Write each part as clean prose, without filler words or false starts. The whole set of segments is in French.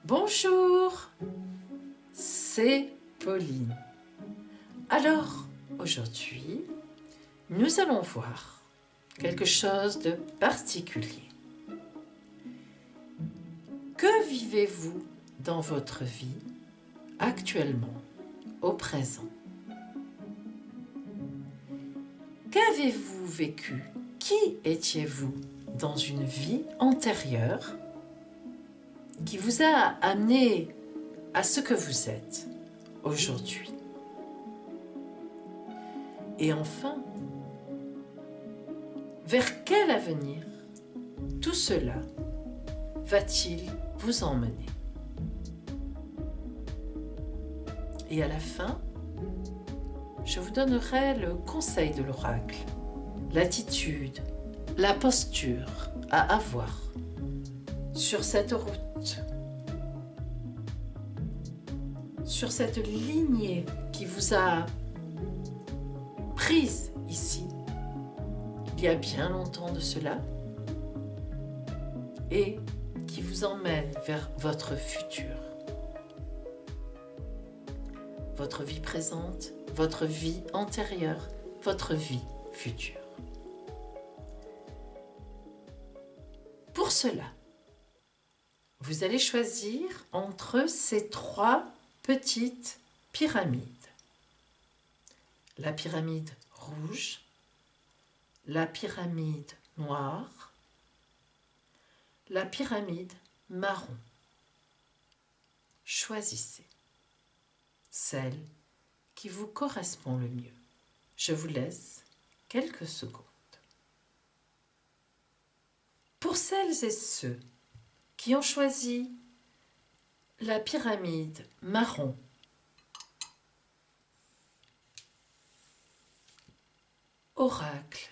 Bonjour, c'est Pauline. Alors, aujourd'hui, nous allons voir quelque chose de particulier. Que vivez-vous dans votre vie actuellement, au présent? Qu'avez-vous vécu? Qui étiez-vous dans une vie antérieure qui vous a amené à ce que vous êtes aujourd'hui? Et enfin, vers quel avenir tout cela va-t-il vous emmener? Et à la fin, je vous donnerai le conseil de l'oracle, l'attitude, la posture à avoir sur cette route, sur cette lignée qui vous a prise ici, il y a bien longtemps de cela, et qui vous emmène vers votre futur. Votre vie présente, votre vie antérieure, votre vie future. Pour cela, vous allez choisir entre ces trois petites pyramides. La pyramide rouge, la pyramide noire, la pyramide marron. Choisissez celle qui vous correspond le mieux. Je vous laisse quelques secondes. Pour celles et ceux qui ont choisi la pyramide marron, oracle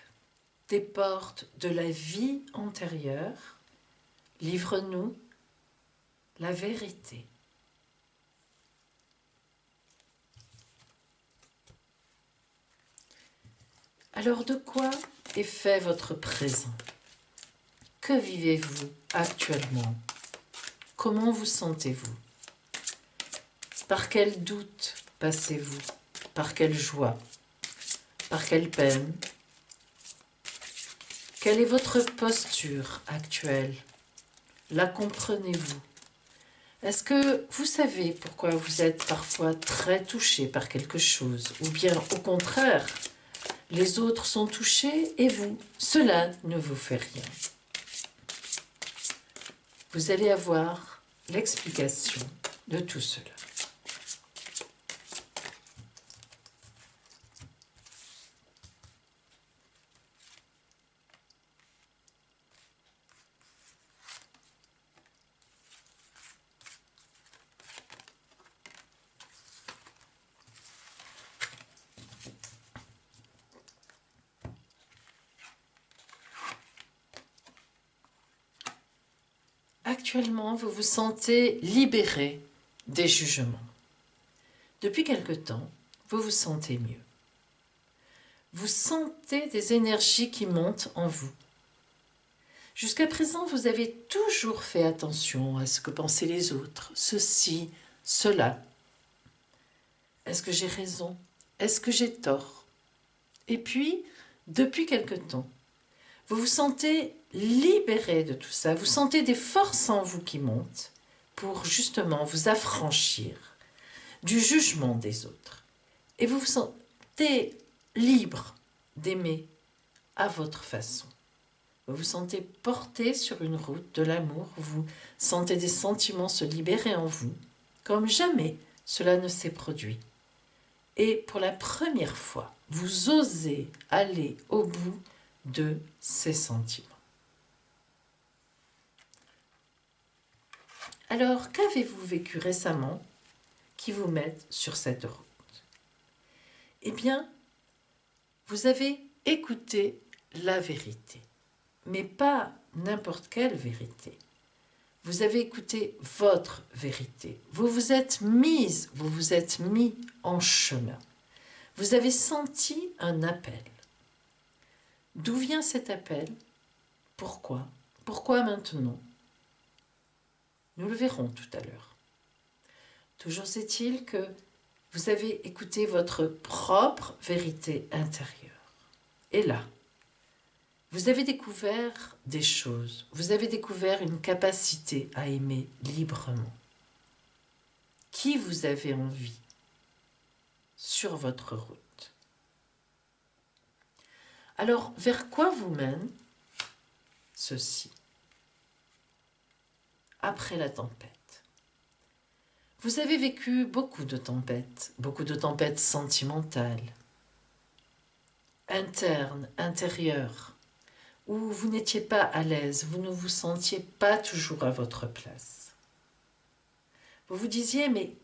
des portes de la vie antérieure, livre-nous la vérité. Alors de quoi est fait votre présent? Que vivez-vous actuellement? Comment vous sentez-vous? Par quel doute passez-vous? Par quelle joie? Par quelle peine? Quelle est votre posture actuelle? La comprenez-vous? Est-ce que vous savez pourquoi vous êtes parfois très touché par quelque chose? Ou bien au contraire, les autres sont touchés et vous, cela ne vous fait rien. Vous allez avoir l'explication de tout cela. Actuellement, vous vous sentez libéré des jugements. Depuis quelque temps, vous vous sentez mieux. Vous sentez des énergies qui montent en vous. Jusqu'à présent, vous avez toujours fait attention à ce que pensaient les autres, ceci, cela. Est-ce que j'ai raison? Est-ce que j'ai tort? Et puis, depuis quelque temps, vous vous sentez libéré de tout ça, vous sentez des forces en vous qui montent pour justement vous affranchir du jugement des autres. Et vous vous sentez libre d'aimer à votre façon. Vous vous sentez porté sur une route de l'amour, vous sentez des sentiments se libérer en vous, comme jamais cela ne s'est produit. Et pour la première fois, vous osez aller au bout de ces sentiments. Alors, qu'avez-vous vécu récemment qui vous mette sur cette route? Eh bien, vous avez écouté la vérité, mais pas n'importe quelle vérité. Vous avez écouté votre vérité. Vous vous êtes mis en chemin. Vous avez senti un appel. D'où vient cet appel? Pourquoi? Pourquoi maintenant? Nous le verrons tout à l'heure. Toujours est-il que vous avez écouté votre propre vérité intérieure. Et là, vous avez découvert des choses. Vous avez découvert une capacité à aimer librement. Qui vous avez envie sur votre route? Alors, vers quoi vous mène ceci? Après la tempête. Vous avez vécu beaucoup de tempêtes sentimentales, internes, intérieures, où vous n'étiez pas à l'aise, vous ne vous sentiez pas toujours à votre place. Vous vous disiez, mais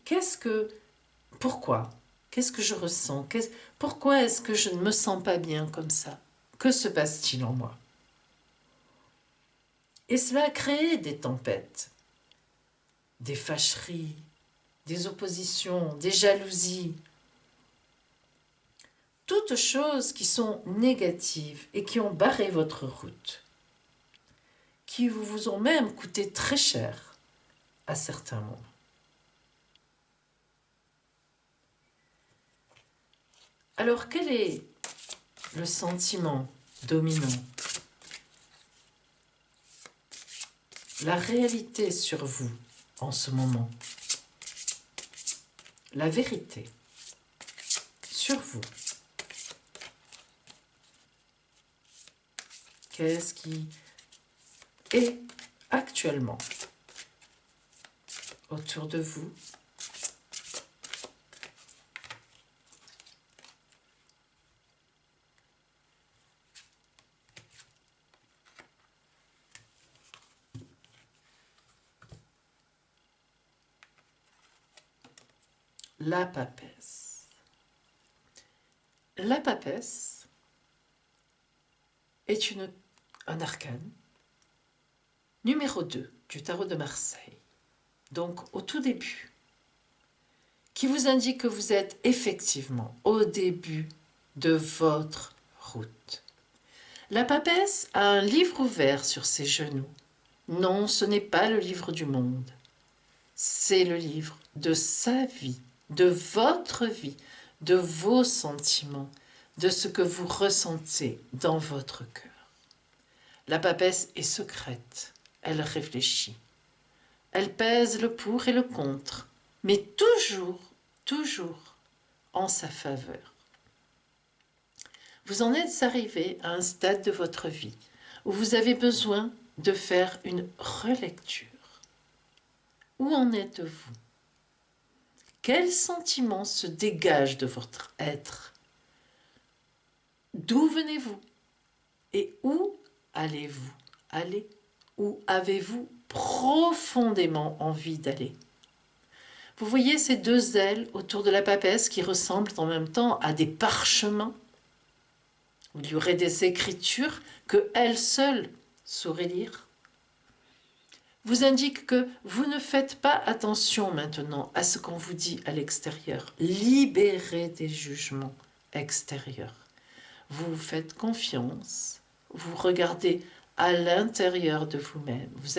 pourquoi? Qu'est-ce que je ressens? Pourquoi est-ce que je ne me sens pas bien comme ça? Que se passe-t-il en moi? Et cela a créé des tempêtes, des fâcheries, des oppositions, des jalousies, toutes choses qui sont négatives et qui ont barré votre route, qui vous ont même coûté très cher à certains moments. Alors, quel est le sentiment dominant? La réalité sur vous en ce moment. La vérité sur vous. Qu'est-ce qui est actuellement autour de vous? La papesse. La papesse est un arcane numéro 2 du tarot de Marseille, donc au tout début, qui vous indique que vous êtes effectivement au début de votre route. La papesse a un livre ouvert sur ses genoux. Non, ce n'est pas le livre du monde. C'est le livre de sa vie, de votre vie, de vos sentiments, de ce que vous ressentez dans votre cœur. La papesse est secrète, elle réfléchit. Elle pèse le pour et le contre, mais toujours en sa faveur. Vous en êtes arrivé à un stade de votre vie où vous avez besoin de faire une relecture. Où en êtes-vous? Quels sentiments se dégagent de votre être? D'où venez-vous? Et où allez-vous aller? Où avez-vous profondément envie d'aller? Vous voyez ces deux ailes autour de la papesse qui ressemblent en même temps à des parchemins où il y aurait des écritures que elle seule saurait lire. Vous indique que vous ne faites pas attention maintenant à ce qu'on vous dit à l'extérieur. Libérez des jugements extérieurs. Vous vous faites confiance, vous regardez à l'intérieur de vous-même. Vous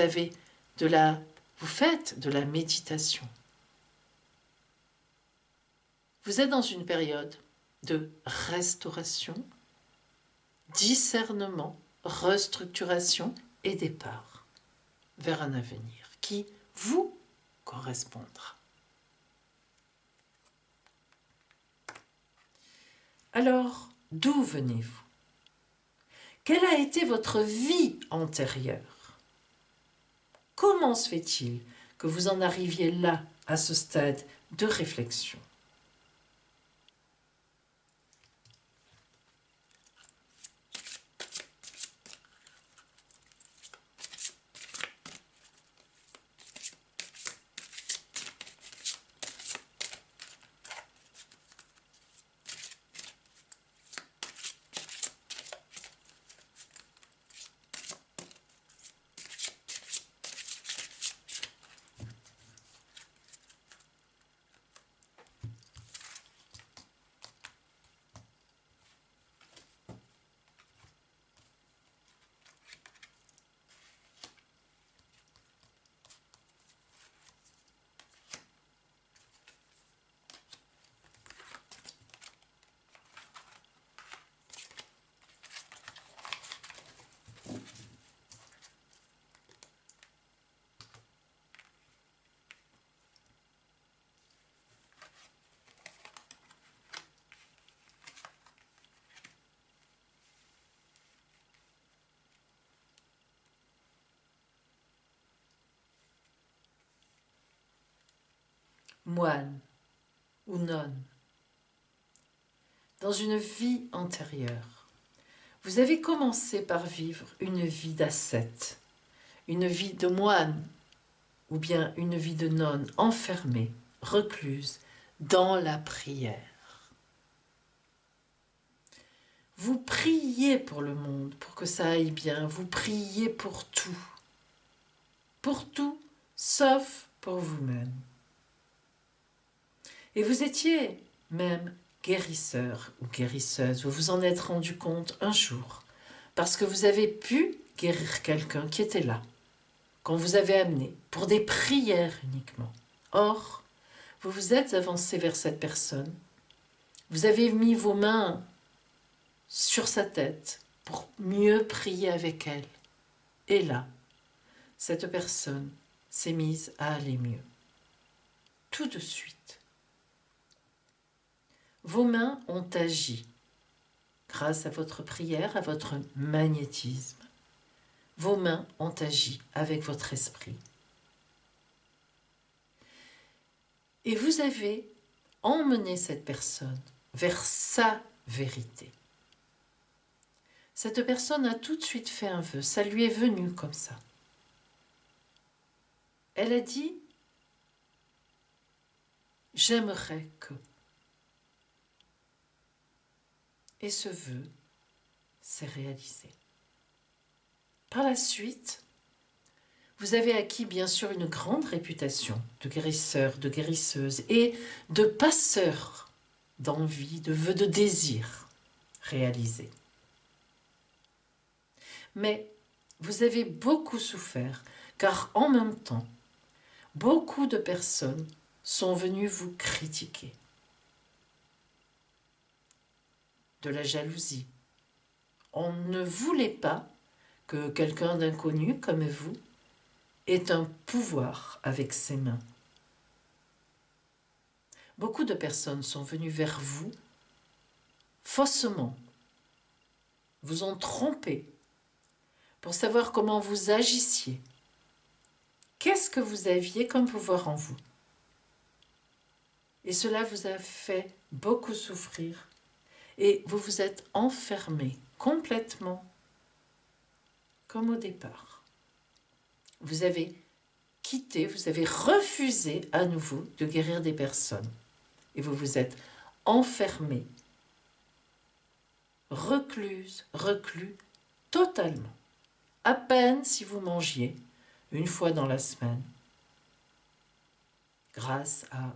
faites de la méditation. Vous êtes dans une période de restauration, discernement, restructuration et départ vers un avenir qui vous correspondra. Alors, d'où venez-vous? Quelle a été votre vie antérieure? Comment se fait-il que vous en arriviez là, à ce stade de réflexion? moine ou nonne. Dans une vie antérieure, vous avez commencé par vivre une vie d'ascète, une vie de moine ou bien une vie de nonne enfermée, recluse dans la prière. Vous priez pour le monde, pour que ça aille bien, vous priez pour tout, sauf pour vous-même. Et vous étiez même guérisseur ou guérisseuse, vous vous en êtes rendu compte un jour, parce que vous avez pu guérir quelqu'un qui était là, qu'on vous avait amené pour des prières uniquement. Or, vous vous êtes avancé vers cette personne, vous avez mis vos mains sur sa tête pour mieux prier avec elle. Et là, cette personne s'est mise à aller mieux. Tout de suite. Vos mains ont agi grâce à votre prière, à votre magnétisme. Vos mains ont agi avec votre esprit. Et vous avez emmené cette personne vers sa vérité. Cette personne a tout de suite fait un vœu, ça lui est venu comme ça. Elle a dit « J'aimerais que ». Et ce vœu s'est réalisé. Par la suite, vous avez acquis bien sûr une grande réputation de guérisseur, de guérisseuse et de passeur d'envie, de vœux, de désirs réalisés. Mais vous avez beaucoup souffert, car en même temps, beaucoup de personnes sont venues vous critiquer. De la jalousie. On ne voulait pas que quelqu'un d'inconnu comme vous ait un pouvoir avec ses mains. Beaucoup de personnes sont venues vers vous faussement, vous ont trompé pour savoir comment vous agissiez. Qu'est-ce que vous aviez comme pouvoir en vous? Et cela vous a fait beaucoup souffrir et vous vous êtes enfermé complètement comme au départ. Vous avez quitté, vous avez refusé à nouveau de guérir des personnes et vous vous êtes enfermé, recluse, reclus totalement. À peine si vous mangiez une fois dans la semaine grâce à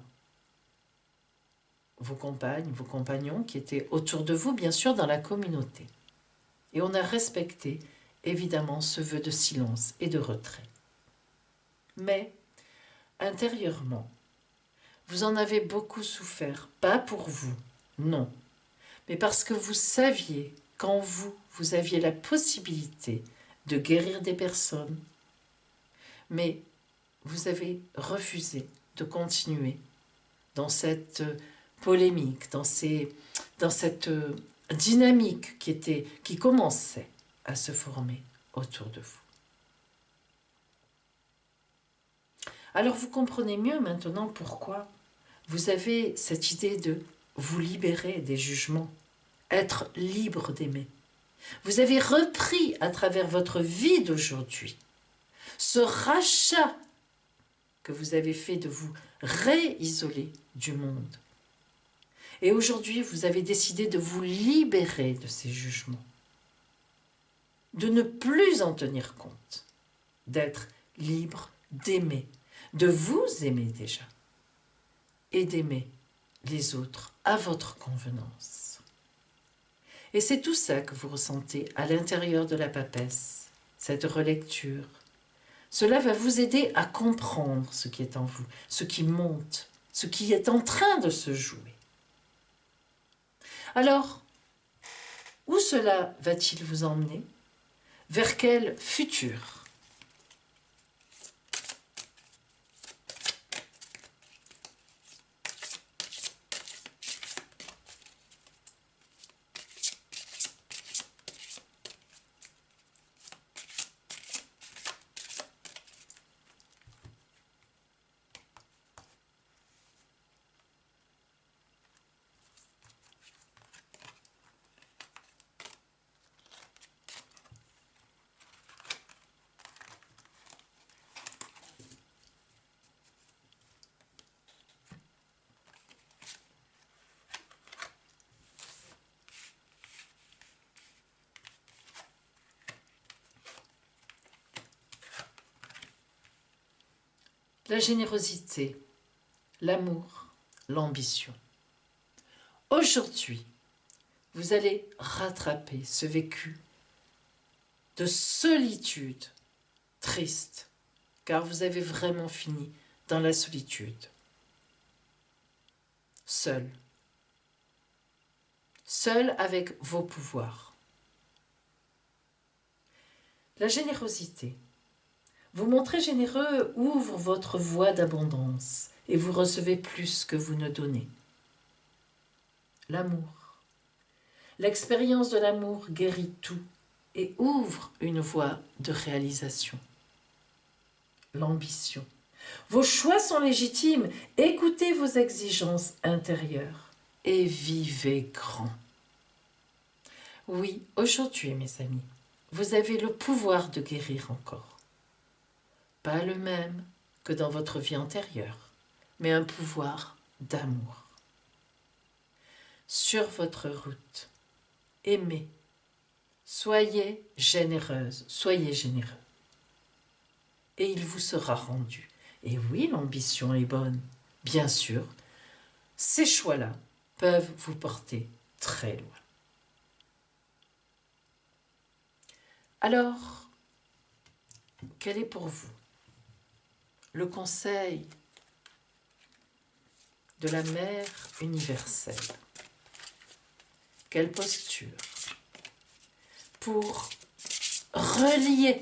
vos compagnes, vos compagnons qui étaient autour de vous, bien sûr, dans la communauté. Et on a respecté, évidemment, ce vœu de silence et de retrait. Mais, intérieurement, vous en avez beaucoup souffert, pas pour vous, non, mais parce que vous saviez qu'en vous, vous aviez la possibilité de guérir des personnes, mais vous avez refusé de continuer dans cette polémique, dans cette dynamique qui commençait à se former autour de vous. Alors vous comprenez mieux maintenant pourquoi vous avez cette idée de vous libérer des jugements, être libre d'aimer. Vous avez repris à travers votre vie d'aujourd'hui ce rachat que vous avez fait de vous réisoler du monde. Et aujourd'hui, vous avez décidé de vous libérer de ces jugements, de ne plus en tenir compte, d'être libre d'aimer, de vous aimer déjà, et d'aimer les autres à votre convenance. Et c'est tout ça que vous ressentez à l'intérieur de la papesse, cette relecture. Cela va vous aider à comprendre ce qui est en vous, ce qui monte, ce qui est en train de se jouer. Alors, où cela va-t-il vous emmener? Vers quel futur? la générosité, l'amour, l'ambition. Aujourd'hui, vous allez rattraper ce vécu de solitude triste, car vous avez vraiment fini dans la solitude. Seul. Seul avec vos pouvoirs. La générosité. Vous montrer généreux ouvre votre voie d'abondance et vous recevez plus que vous ne donnez. L'amour. L'expérience de l'amour guérit tout et ouvre une voie de réalisation. L'ambition. Vos choix sont légitimes, écoutez vos exigences intérieures et vivez grand. Oui, aujourd'hui, mes amis, vous avez le pouvoir de guérir encore. Pas le même que dans votre vie antérieure, mais un pouvoir d'amour. Sur votre route, aimez, soyez généreuse, soyez généreux. Et il vous sera rendu. Et oui, l'ambition est bonne, bien sûr. Ces choix-là peuvent vous porter très loin. Alors, quel est pour vous le conseil de la Mère universelle? Quelle posture pour relier,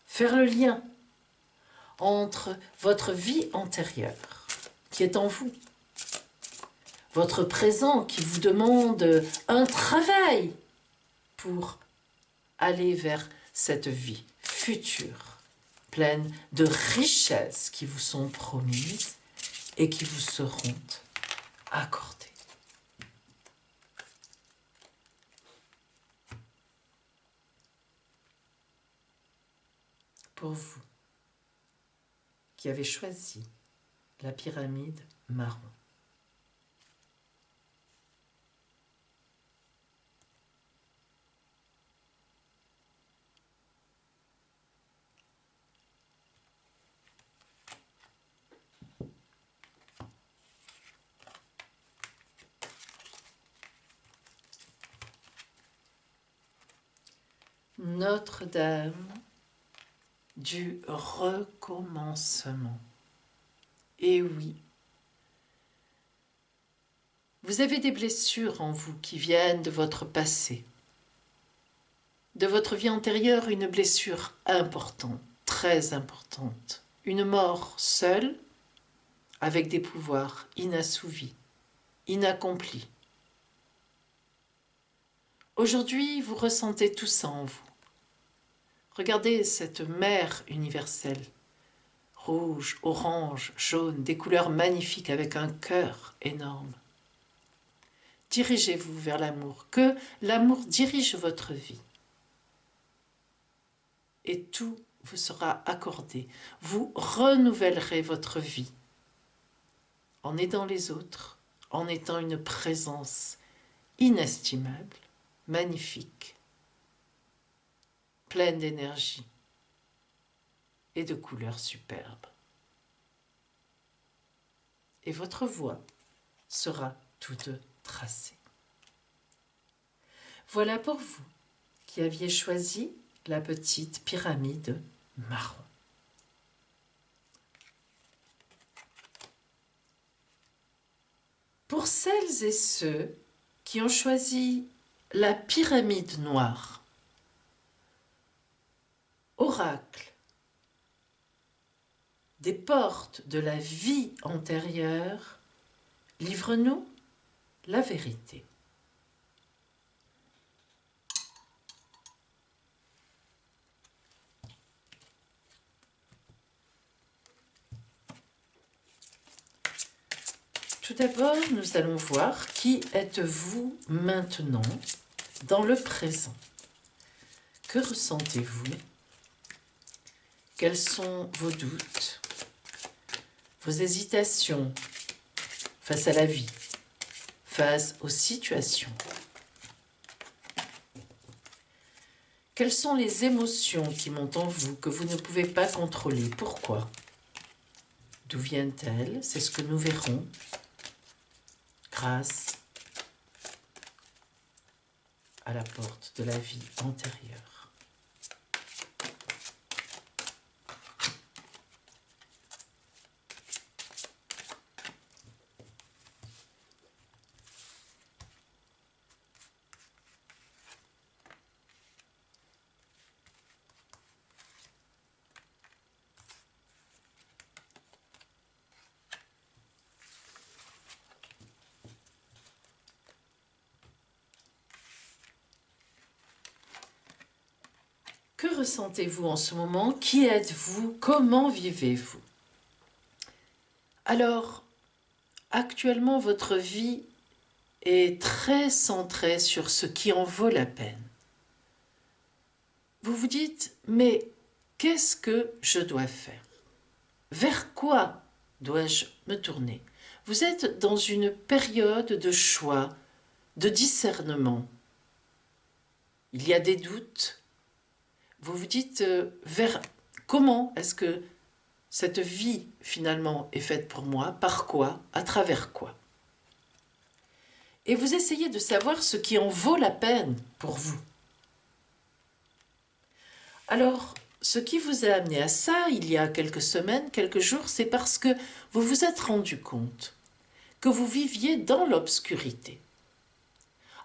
faire le lien entre votre vie antérieure qui est en vous, votre présent qui vous demande un travail pour aller vers cette vie future, pleine de richesses qui vous sont promises et qui vous seront accordées. Pour vous qui avez choisi la pyramide marron, Notre-Dame du recommencement. Et oui, vous avez des blessures en vous qui viennent de votre passé, de votre vie antérieure, une blessure importante, très importante, une mort seule avec des pouvoirs inassouvis, inaccomplis. Aujourd'hui, vous ressentez tout ça en vous. Regardez cette mer universelle, rouge, orange, jaune, des couleurs magnifiques avec un cœur énorme. Dirigez-vous vers l'amour, que l'amour dirige votre vie. Et tout vous sera accordé. Vous renouvellerez votre vie en aidant les autres, en étant une présence inestimable, magnifique, pleine d'énergie et de couleurs superbes. Et votre voie sera toute tracée. Voilà pour vous qui aviez choisi la petite pyramide marron. Pour celles et ceux qui ont choisi la pyramide noire, oracle des portes de la vie antérieure, livre-nous la vérité. Tout d'abord, nous allons voir qui êtes-vous maintenant dans le présent. Que ressentez-vous? Quels sont vos doutes, vos hésitations face à la vie, face aux situations? Quelles sont les émotions qui montent en vous que vous ne pouvez pas contrôler? Pourquoi? D'où viennent-elles? C'est ce que nous verrons grâce à la porte de la vie antérieure. Que ressentez-vous en ce moment? Qui êtes-vous? Comment vivez-vous? Alors, actuellement, votre vie est très centrée sur ce qui en vaut la peine. Vous vous dites, mais qu'est-ce que je dois faire? Vers quoi dois-je me tourner? Vous êtes dans une période de choix, de discernement. Il y a des doutes. Vous vous dites vers comment est-ce que cette vie finalement est faite pour moi, par quoi, à travers quoi. Et vous essayez de savoir ce qui en vaut la peine pour vous. Alors, ce qui vous a amené à ça, il y a quelques semaines, quelques jours, c'est parce que vous vous êtes rendu compte que vous viviez dans l'obscurité.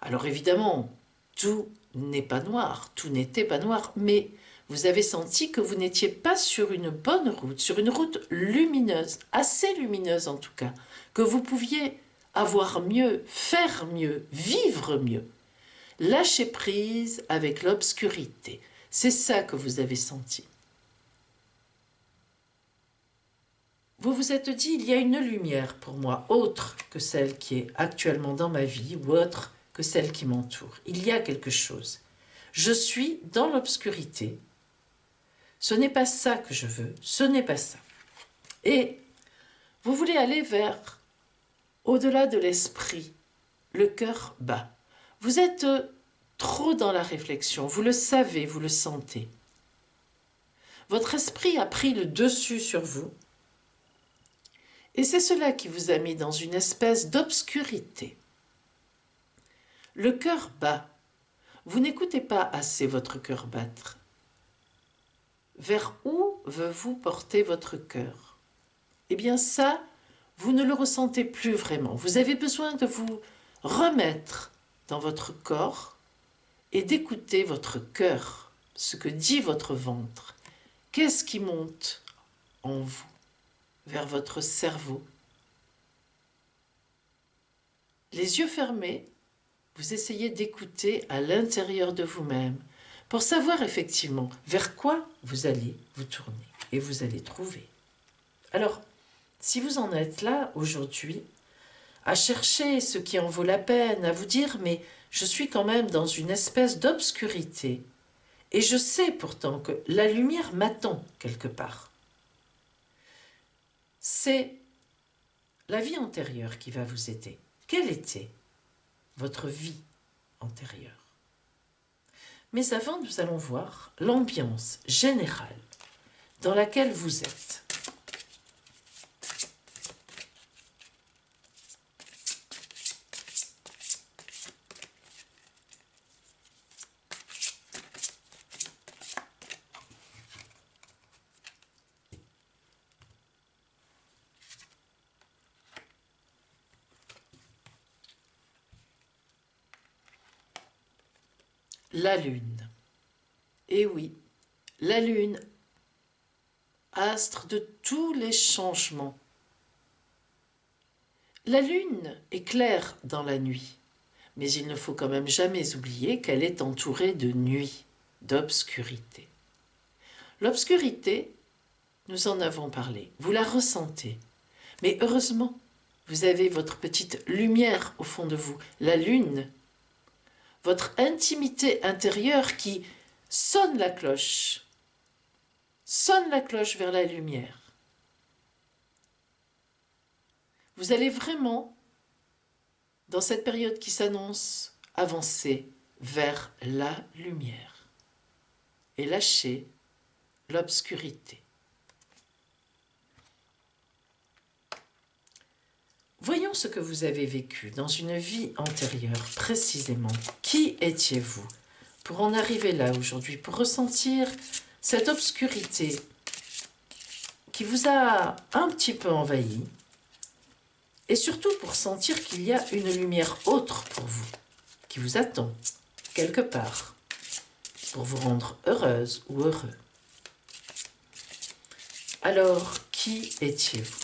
Alors évidemment, tout n'est pas noir, tout n'était pas noir, mais vous avez senti que vous n'étiez pas sur une bonne route, sur une route lumineuse, assez lumineuse en tout cas, que vous pouviez avoir mieux, faire mieux, vivre mieux. Lâcher prise avec l'obscurité, c'est ça que vous avez senti. Vous vous êtes dit, il y a une lumière pour moi, autre que celle qui est actuellement dans ma vie, ou autre que celle qui m'entoure. Il y a quelque chose. Je suis dans l'obscurité. Ce n'est pas ça que je veux, ce n'est pas ça. Et vous voulez aller vers, au-delà de l'esprit, le cœur bas. Vous êtes trop dans la réflexion, vous le savez, vous le sentez. Votre esprit a pris le dessus sur vous, et c'est cela qui vous a mis dans une espèce d'obscurité. Le cœur bat. Vous n'écoutez pas assez votre cœur battre. Vers où veut-vous porter votre cœur? Eh bien ça, vous ne le ressentez plus vraiment. Vous avez besoin de vous remettre dans votre corps et d'écouter votre cœur, ce que dit votre ventre. Qu'est-ce qui monte en vous, vers votre cerveau? Les yeux fermés, vous essayez d'écouter à l'intérieur de vous-même pour savoir effectivement vers quoi vous allez vous tourner et vous allez trouver. Alors, si vous en êtes là aujourd'hui, à chercher ce qui en vaut la peine, à vous dire mais je suis quand même dans une espèce d'obscurité et je sais pourtant que la lumière m'attend quelque part. C'est la vie antérieure qui va vous aider. Quelle était votre vie antérieure? Mais avant, nous allons voir l'ambiance générale dans laquelle vous êtes. La lune. Eh oui, la lune, astre de tous les changements. La lune est claire dans la nuit, mais il ne faut quand même jamais oublier qu'elle est entourée de nuit, d'obscurité. L'obscurité, nous en avons parlé, vous la ressentez, mais heureusement, vous avez votre petite lumière au fond de vous, la lune, votre intimité intérieure qui sonne la cloche vers la lumière. Vous allez vraiment, dans cette période qui s'annonce, avancer vers la lumière et lâcher l'obscurité. Voyons ce que vous avez vécu dans une vie antérieure, précisément. Qui étiez-vous pour en arriver là aujourd'hui, pour ressentir cette obscurité qui vous a un petit peu envahi, et surtout pour sentir qu'il y a une lumière autre pour vous, qui vous attend quelque part, pour vous rendre heureuse ou heureux. Alors, qui étiez-vous ?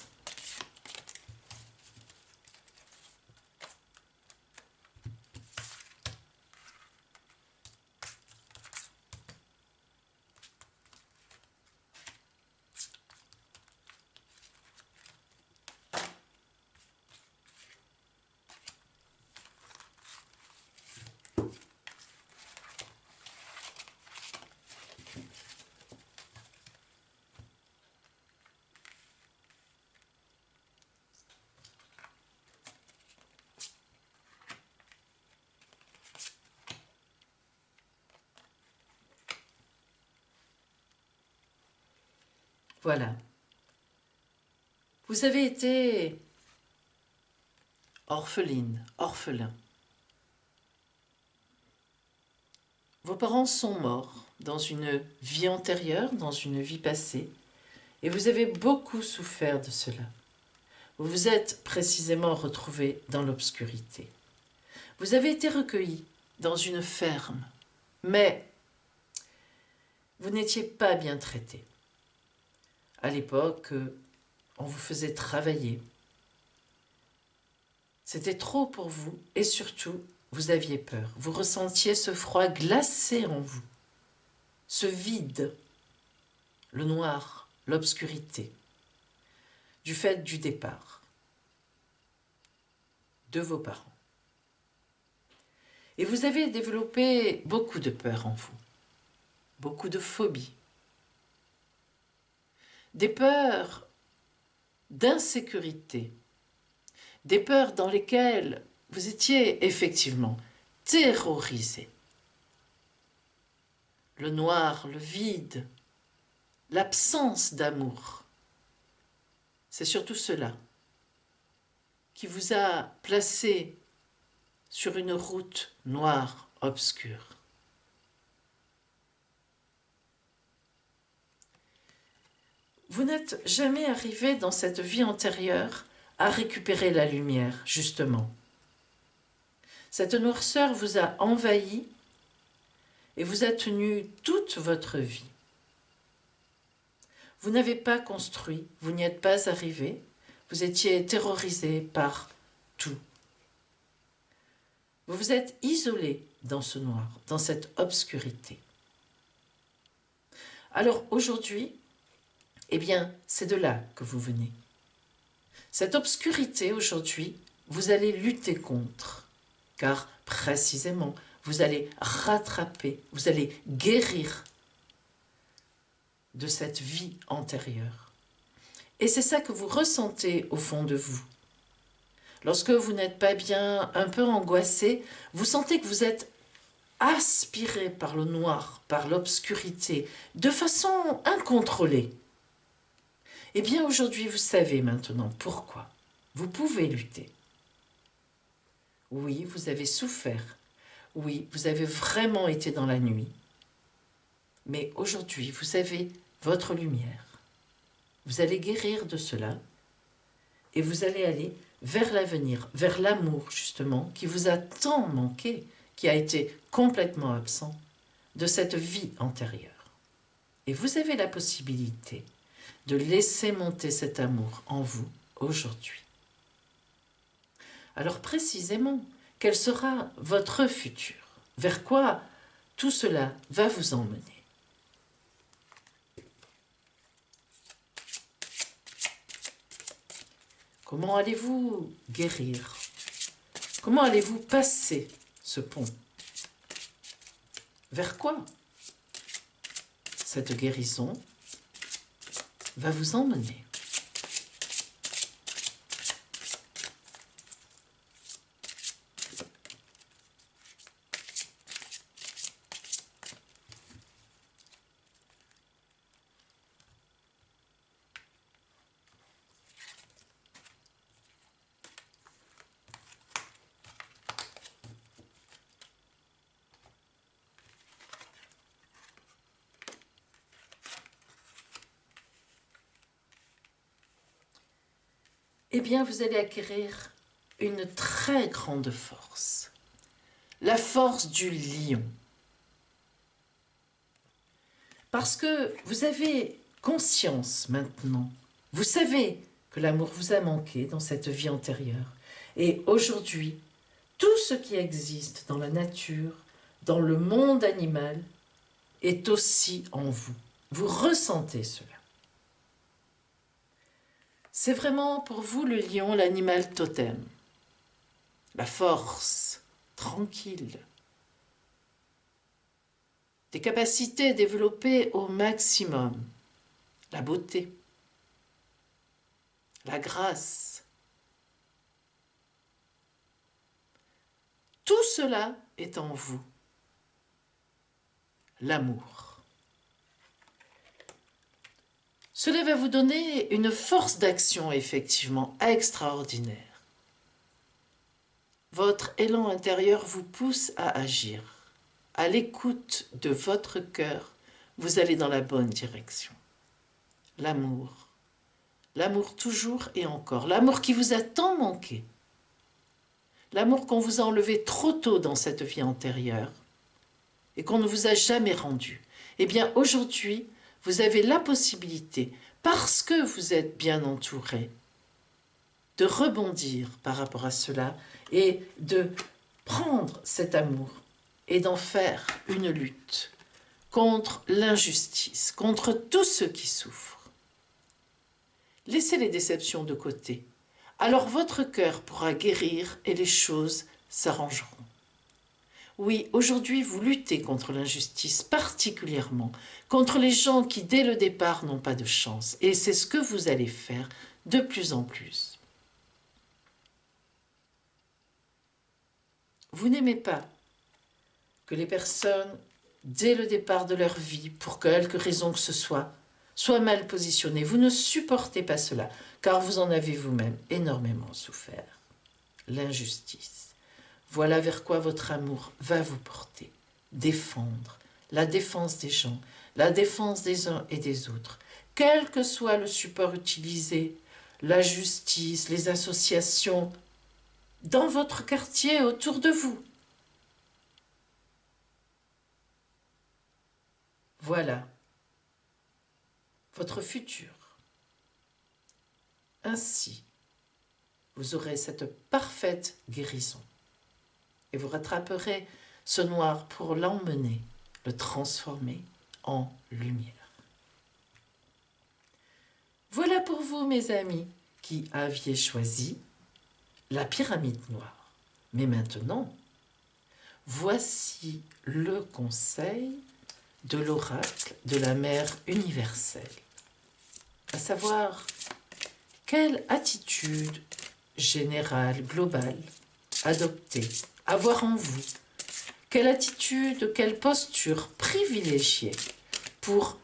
Voilà. Vous avez été orpheline, orphelin. Vos parents sont morts dans une vie antérieure, dans une vie passée, et vous avez beaucoup souffert de cela. Vous vous êtes précisément retrouvé dans l'obscurité. Vous avez été recueilli dans une ferme, mais vous n'étiez pas bien traité. À l'époque, on vous faisait travailler. C'était trop pour vous et surtout, vous aviez peur. Vous ressentiez ce froid glacé en vous, ce vide, le noir, l'obscurité, du fait du départ de vos parents. Et vous avez développé beaucoup de peur en vous, beaucoup de phobies, des peurs d'insécurité, des peurs dans lesquelles vous étiez effectivement terrorisé. Le noir, le vide, l'absence d'amour, c'est surtout cela qui vous a placé sur une route noire, obscure. Vous n'êtes jamais arrivé dans cette vie antérieure à récupérer la lumière, justement. Cette noirceur vous a envahi et vous a tenu toute votre vie. Vous n'avez pas construit, vous n'y êtes pas arrivé, vous étiez terrorisé par tout. Vous vous êtes isolé dans ce noir, dans cette obscurité. Alors aujourd'hui, eh bien, c'est de là que vous venez. Cette obscurité aujourd'hui, vous allez lutter contre, car précisément, vous allez rattraper, vous allez guérir de cette vie antérieure. Et c'est ça que vous ressentez au fond de vous. Lorsque vous n'êtes pas bien, un peu angoissé, vous sentez que vous êtes aspiré par le noir, par l'obscurité, de façon incontrôlée. Eh bien aujourd'hui, vous savez maintenant pourquoi. Vous pouvez lutter. Oui, vous avez souffert. Oui, vous avez vraiment été dans la nuit. Mais aujourd'hui, vous avez votre lumière. Vous allez guérir de cela et vous allez aller vers l'avenir, vers l'amour justement, qui vous a tant manqué, qui a été complètement absent de cette vie antérieure. Et vous avez la possibilité de laisser monter cet amour en vous aujourd'hui. Alors précisément, quel sera votre futur? Vers quoi tout cela va vous emmener? Comment allez-vous guérir? Comment allez-vous passer ce pont? Vers quoi cette guérison va vous emmener? eh bien vous allez acquérir une très grande force. La force du lion. Parce que vous avez conscience maintenant, vous savez que l'amour vous a manqué dans cette vie antérieure. Et aujourd'hui, tout ce qui existe dans la nature, dans le monde animal, est aussi en vous. Vous ressentez cela. C'est vraiment pour vous le lion, l'animal totem. La force, tranquille. Des capacités développées au maximum. La beauté, la grâce. Tout cela est en vous. L'amour. Cela va vous donner une force d'action effectivement extraordinaire. Votre élan intérieur vous pousse à agir. À l'écoute de votre cœur, vous allez dans la bonne direction. L'amour. L'amour toujours et encore. L'amour qui vous a tant manqué. L'amour qu'on vous a enlevé trop tôt dans cette vie antérieure et qu'on ne vous a jamais rendu. Eh bien, aujourd'hui, vous avez la possibilité, parce que vous êtes bien entouré, de rebondir par rapport à cela et de prendre cet amour et d'en faire une lutte contre l'injustice, contre tous ceux qui souffrent. Laissez les déceptions de côté. Alors votre cœur pourra guérir et les choses s'arrangeront. Oui, aujourd'hui vous luttez contre l'injustice, particulièrement contre les gens qui dès le départ n'ont pas de chance. Et c'est ce que vous allez faire de plus en plus. Vous n'aimez pas que les personnes, dès le départ de leur vie, pour quelque raison que ce soit, soient mal positionnées. Vous ne supportez pas cela, car vous en avez vous-même énormément souffert. L'injustice. Voilà vers quoi votre amour va vous porter. Défendre, la défense des gens, la défense des uns et des autres. Quel que soit le support utilisé, la justice, les associations, dans votre quartier, autour de vous. Voilà votre futur. Ainsi, vous aurez cette parfaite guérison et vous rattraperez ce noir pour l'emmener, le transformer en lumière. Voilà pour vous, mes amis, qui aviez choisi la pyramide noire. Mais maintenant, voici le conseil de l'oracle de la mère universelle, à savoir quelle attitude générale, globale, adopter, avoir en vous, quelle attitude, quelle posture privilégier pour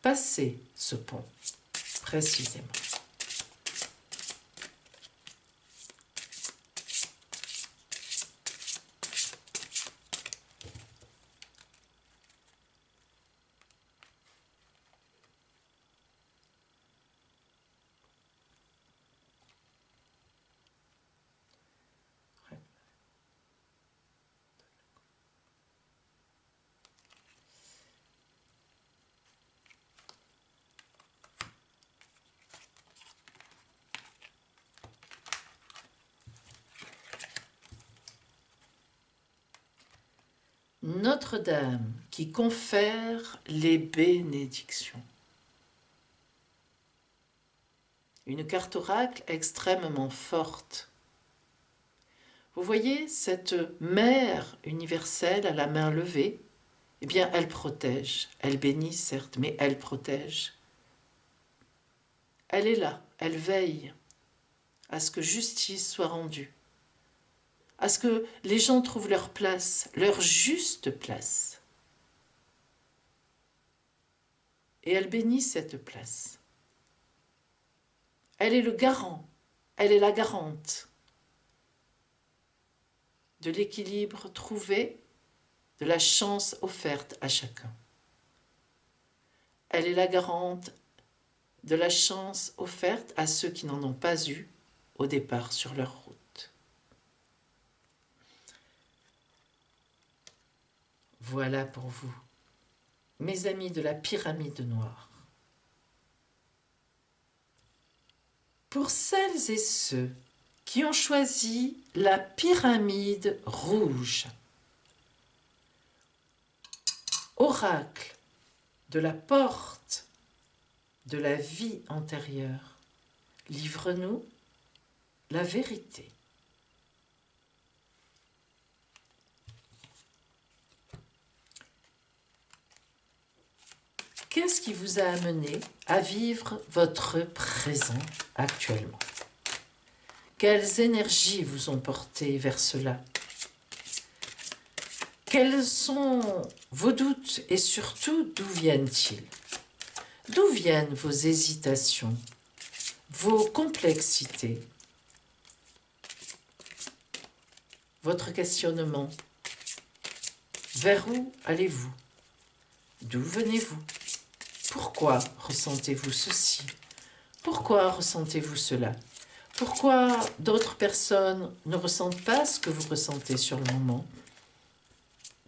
passer ce pont, précisément. Notre-Dame qui confère les bénédictions. Une carte oracle extrêmement forte. Vous voyez cette mère universelle à la main levée? Eh bien, elle protège. Elle bénit, certes, mais elle protège. Elle est là, elle veille à ce que justice soit rendue, à ce que les gens trouvent leur place, leur juste place. Et elle bénit cette place. Elle est le garant, elle est la garante de l'équilibre trouvé, de la chance offerte à chacun. Elle est la garante de la chance offerte à ceux qui n'en ont pas eu au départ sur leur route. Voilà pour vous, mes amis de la pyramide noire. Pour celles et ceux qui ont choisi la pyramide rouge, oracle de la porte de la vie antérieure, livre-nous la vérité. Qu'est-ce qui vous a amené à vivre votre présent actuellement? Quelles énergies vous ont porté vers cela? Quels sont vos doutes et surtout d'où viennent-ils? D'où viennent vos hésitations, vos complexités, votre questionnement? Vers où allez-vous? D'où venez-vous? Pourquoi ressentez-vous ceci? Pourquoi ressentez-vous cela? Pourquoi d'autres personnes ne ressentent pas ce que vous ressentez sur le moment?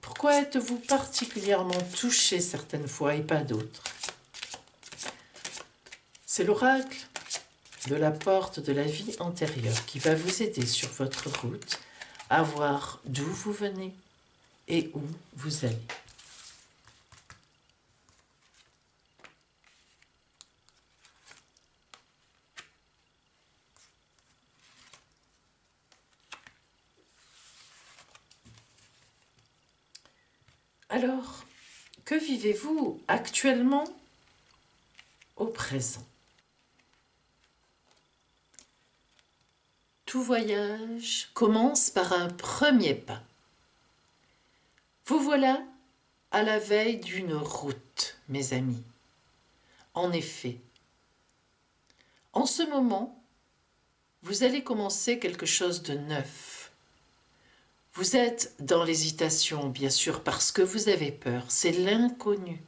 Pourquoi êtes-vous particulièrement touché certaines fois et pas d'autres? C'est l'oracle de la porte de la vie antérieure qui va vous aider sur votre route à voir d'où vous venez et où vous allez. Alors, que vivez-vous actuellement au présent? Tout voyage commence par un premier pas. Vous voilà à la veille d'une route, mes amis. En effet, en ce moment, vous allez commencer quelque chose de neuf. Vous êtes dans l'hésitation, bien sûr, parce que vous avez peur. C'est l'inconnu,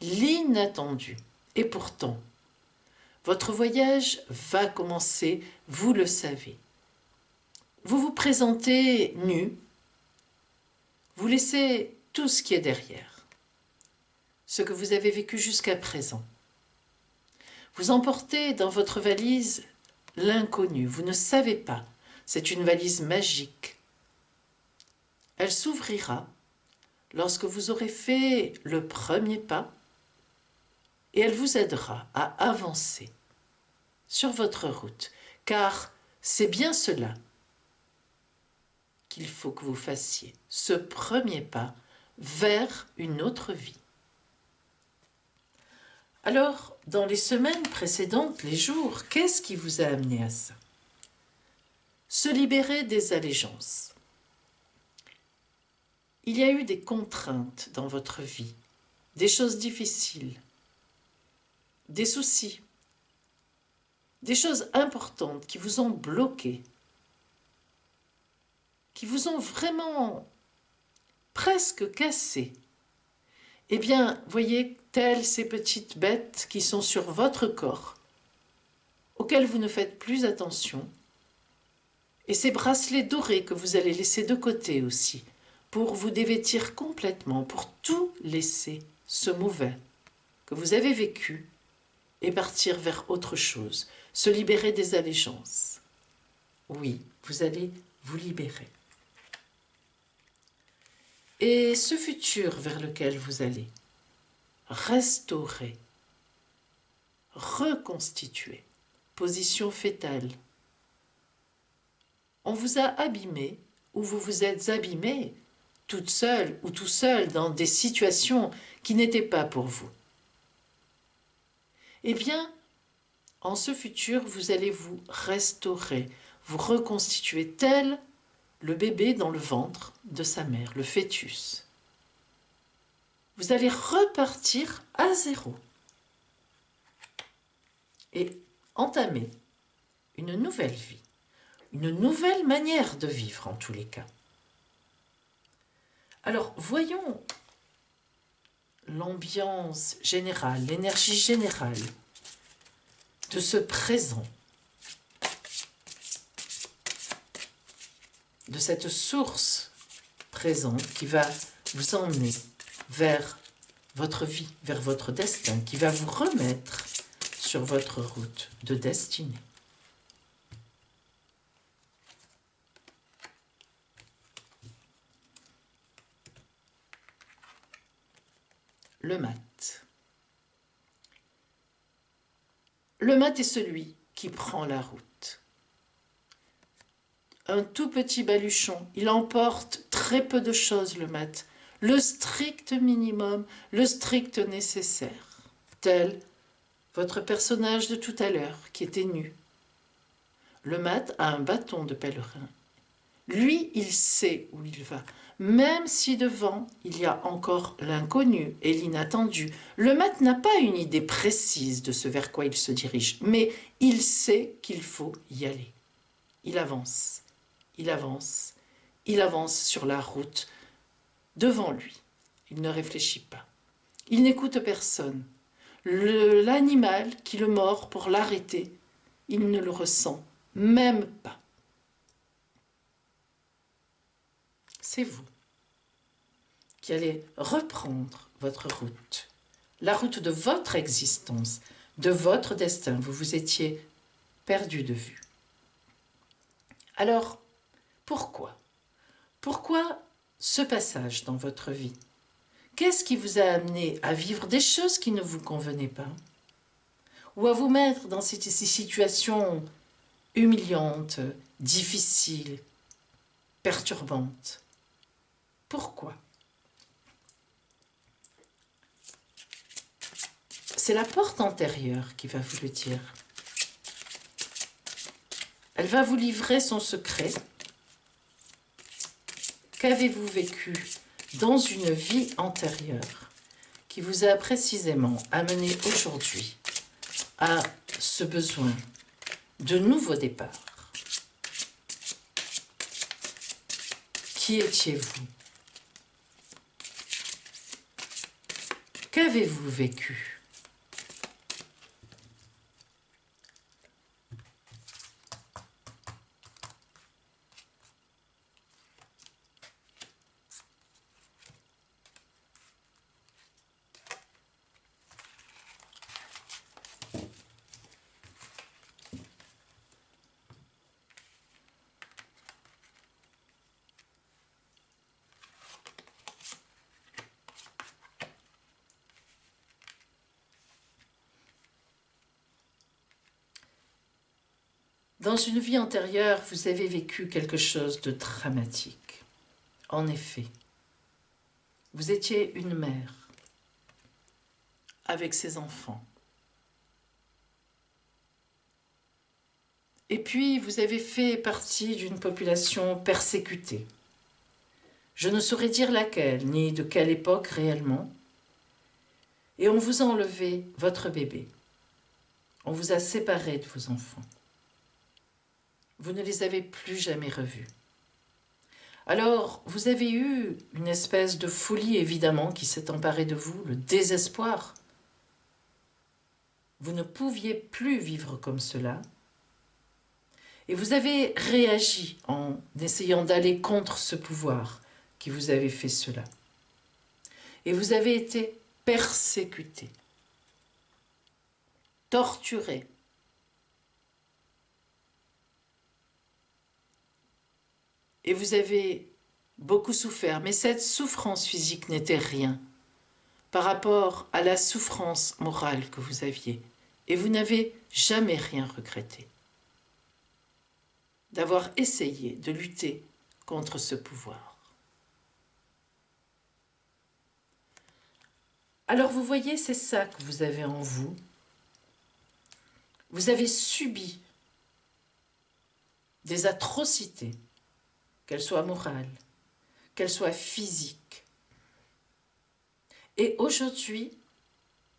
l'inattendu. Et pourtant, votre voyage va commencer, vous le savez. Vous vous présentez nu, vous laissez tout ce qui est derrière, ce que vous avez vécu jusqu'à présent. Vous emportez dans votre valise l'inconnu, vous ne savez pas, c'est une valise magique. Elle s'ouvrira lorsque vous aurez fait le premier pas et elle vous aidera à avancer sur votre route, car c'est bien cela qu'il faut que vous fassiez, ce premier pas vers une autre vie. Alors, dans les semaines précédentes, les jours, qu'est-ce qui vous a amené à ça? Se libérer des allégeances. Il y a eu des contraintes dans votre vie, des choses difficiles, des soucis, des choses importantes qui vous ont bloqué, qui vous ont vraiment presque cassé. Eh bien, voyez, telles ces petites bêtes qui sont sur votre corps, auxquelles vous ne faites plus attention, et ces bracelets dorés que vous allez laisser de côté aussi, pour vous dévêtir complètement, pour tout laisser, ce mauvais que vous avez vécu, et partir vers autre chose, se libérer des allégeances. Oui, vous allez vous libérer. Et ce futur vers lequel vous allez, restaurer, reconstituer, position fétale. On vous a abîmé, ou vous vous êtes abîmé, toute seule ou tout seul, dans des situations qui n'étaient pas pour vous. Eh bien, en ce futur, vous allez vous restaurer, vous reconstituer tel le bébé dans le ventre de sa mère, le fœtus. Vous allez repartir à zéro et entamer une nouvelle vie, une nouvelle manière de vivre en tous les cas. Alors, voyons l'ambiance générale, l'énergie générale de ce présent. de cette source présente qui va vous emmener vers votre vie, vers votre destin, qui va vous remettre sur votre route de destinée. Le mat. Le mat est celui qui prend la route. Un tout petit baluchon, il emporte très peu de choses, le mat. Le strict minimum, le strict nécessaire. Tel votre personnage de tout à l'heure qui était nu. Le mat a un bâton de pèlerin. Lui, il sait où il va. Même si devant, il y a encore l'inconnu et l'inattendu. Le mat n'a pas une idée précise de ce vers quoi il se dirige, mais il sait qu'il faut y aller. Il avance, il avance, il avance sur la route devant lui. Il ne réfléchit pas. Il n'écoute personne. L'animal qui le mord pour l'arrêter, il ne le ressent même pas. C'est vous qui allez reprendre votre route, la route de votre existence, de votre destin. Vous vous étiez perdu de vue. Alors, pourquoi? Pourquoi ce passage dans votre vie? Qu'est-ce qui vous a amené à vivre des choses qui ne vous convenaient pas? Ou à vous mettre dans ces situations humiliantes, difficiles, perturbantes? Pourquoi? C'est la porte antérieure qui va vous le dire. Elle va vous livrer son secret. Qu'avez-vous vécu dans une vie antérieure qui vous a précisément amené aujourd'hui à ce besoin de nouveau départ? Qui étiez-vous? Qu'avez-vous vécu? Dans une vie antérieure, vous avez vécu quelque chose de dramatique. En effet, vous étiez une mère avec ses enfants. Et puis, vous avez fait partie d'une population persécutée. Je ne saurais dire laquelle, ni de quelle époque réellement. Et on vous a enlevé votre bébé. On vous a séparé de vos enfants. Vous ne les avez plus jamais revus. Alors, vous avez eu une espèce de folie, évidemment, qui s'est emparée de vous, le désespoir. Vous ne pouviez plus vivre comme cela. Et vous avez réagi en essayant d'aller contre ce pouvoir qui vous avait fait cela. Et vous avez été persécuté, torturé. Et vous avez beaucoup souffert, mais cette souffrance physique n'était rien par rapport à la souffrance morale que vous aviez. Et vous n'avez jamais rien regretté d'avoir essayé de lutter contre ce pouvoir. Alors vous voyez, c'est ça que vous avez en vous. Vous avez subi des atrocités, qu'elles soient morales, qu'elles soient physiques. Et aujourd'hui,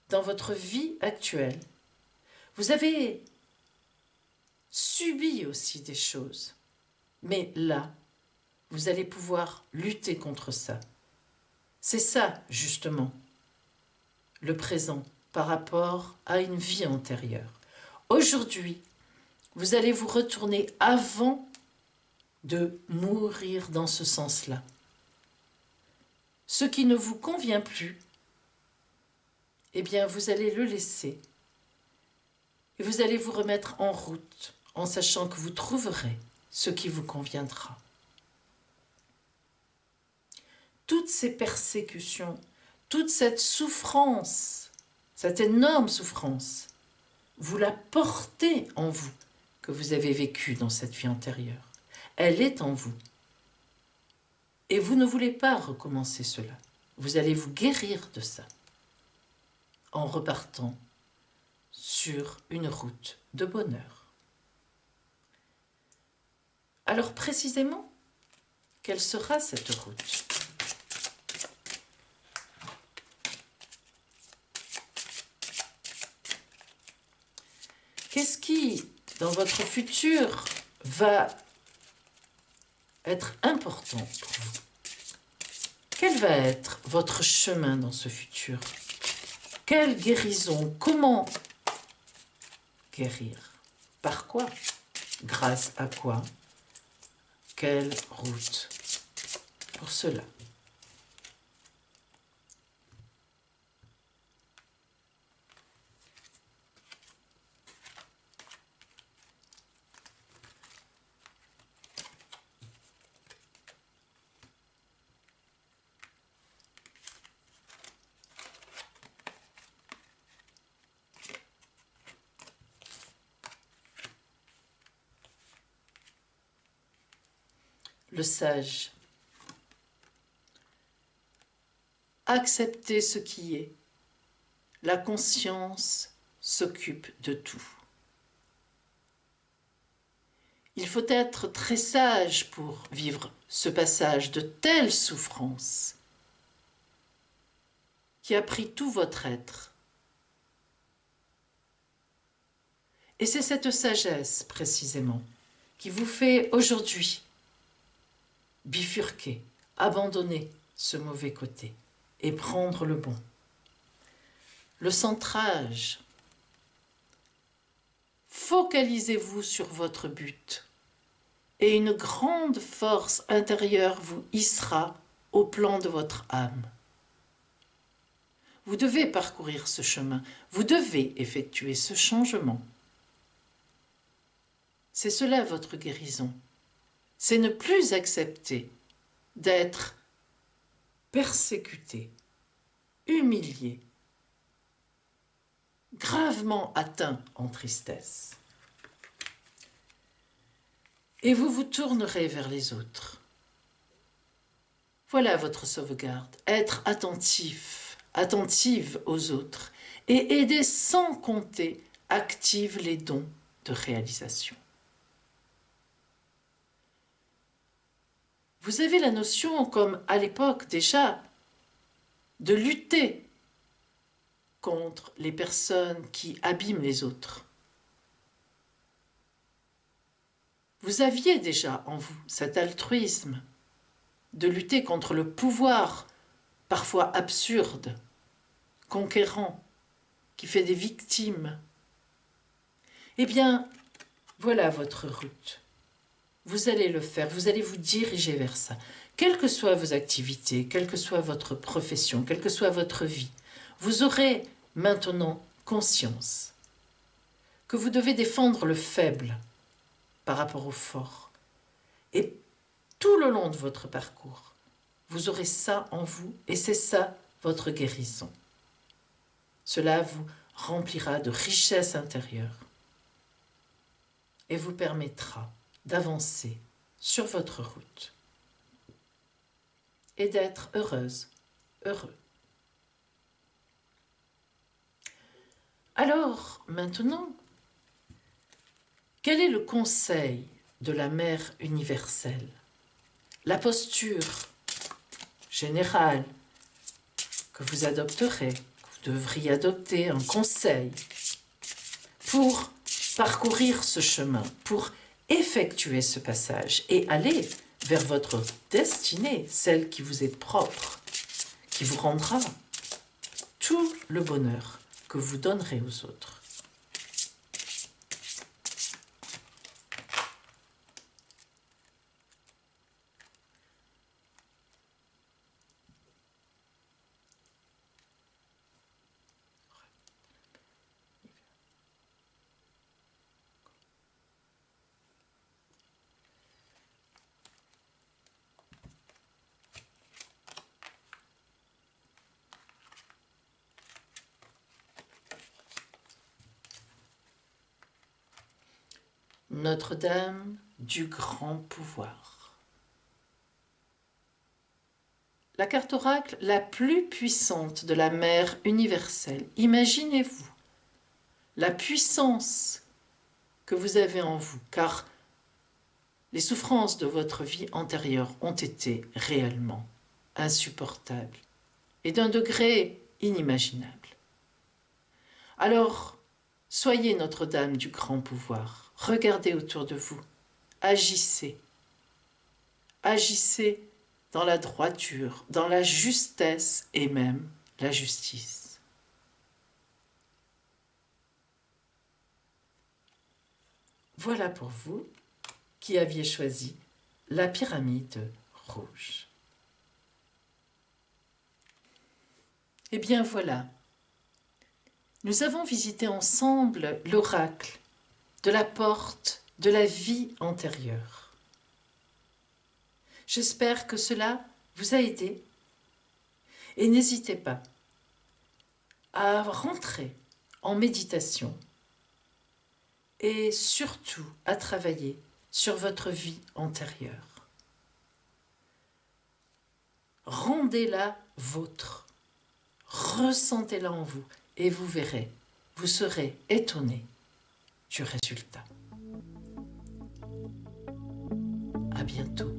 dans votre vie actuelle, vous avez subi aussi des choses. Mais là, vous allez pouvoir lutter contre ça. C'est ça, justement, le présent par rapport à une vie antérieure. Aujourd'hui, vous allez vous retourner avant de mourir dans ce sens-là. Ce qui ne vous convient plus, eh bien, vous allez le laisser. Et vous allez vous remettre en route en sachant que vous trouverez ce qui vous conviendra. Toutes ces persécutions, toute cette souffrance, cette énorme souffrance, vous la portez en vous, que vous avez vécue dans cette vie antérieure. Elle est en vous. Et vous ne voulez pas recommencer cela. Vous allez vous guérir de ça en repartant sur une route de bonheur. Alors précisément, quelle sera cette route ? Qu'est-ce qui, dans votre futur, va être important pour vous? Quel va être votre chemin dans ce futur? Quelle guérison? Comment guérir? Par quoi? Grâce à quoi? Quelle route pour cela? Le sage. Accepter ce qui est. La conscience s'occupe de tout. Il faut être très sage pour vivre ce passage de telle souffrance qui a pris tout votre être. Et c'est cette sagesse, précisément, qui vous fait aujourd'hui bifurquer, abandonner ce mauvais côté et prendre le bon. Le centrage. Focalisez-vous sur votre but et une grande force intérieure vous hissera au plan de votre âme. Vous devez parcourir ce chemin, vous devez effectuer ce changement. C'est cela votre guérison. C'est ne plus accepter d'être persécuté, humilié, gravement atteint en tristesse. Et vous vous tournerez vers les autres. Voilà votre sauvegarde, être attentif, attentive aux autres et aider sans compter active les dons de réalisation. Vous avez la notion, comme à l'époque déjà, de lutter contre les personnes qui abîment les autres. Vous aviez déjà en vous cet altruisme de lutter contre le pouvoir, parfois absurde, conquérant, qui fait des victimes. Eh bien, voilà votre route. Vous allez le faire, vous allez vous diriger vers ça. Quelles que soient vos activités, quelle que soit votre profession, quelle que soit votre vie, vous aurez maintenant conscience que vous devez défendre le faible par rapport au fort. Et tout le long de votre parcours, vous aurez ça en vous et c'est ça votre guérison. Cela vous remplira de richesse intérieure et vous permettra d'avancer sur votre route et d'être heureuse, heureux. Alors, maintenant, quel est le conseil de la Mère universelle? La posture générale que vous adopterez, que vous devriez adopter, un conseil pour parcourir ce chemin, pour effectuer ce passage et aller vers votre destinée, celle qui vous est propre, qui vous rendra tout le bonheur que vous donnerez aux autres. Notre-Dame du grand pouvoir. La carte oracle la plus puissante de la mère universelle. Imaginez-vous la puissance que vous avez en vous, car les souffrances de votre vie antérieure ont été réellement insupportables et d'un degré inimaginable. Alors, soyez Notre-Dame du grand pouvoir. Regardez autour de vous. Agissez. Agissez dans la droiture, dans la justesse et même la justice. Voilà pour vous qui aviez choisi la pyramide rouge. Eh bien voilà, nous avons visité ensemble l'oracle de la porte de la vie antérieure. J'espère que cela vous a aidé et n'hésitez pas à rentrer en méditation et surtout à travailler sur votre vie antérieure. Rendez-la vôtre, ressentez-la en vous et vous verrez, vous serez étonné du résultat. À bientôt.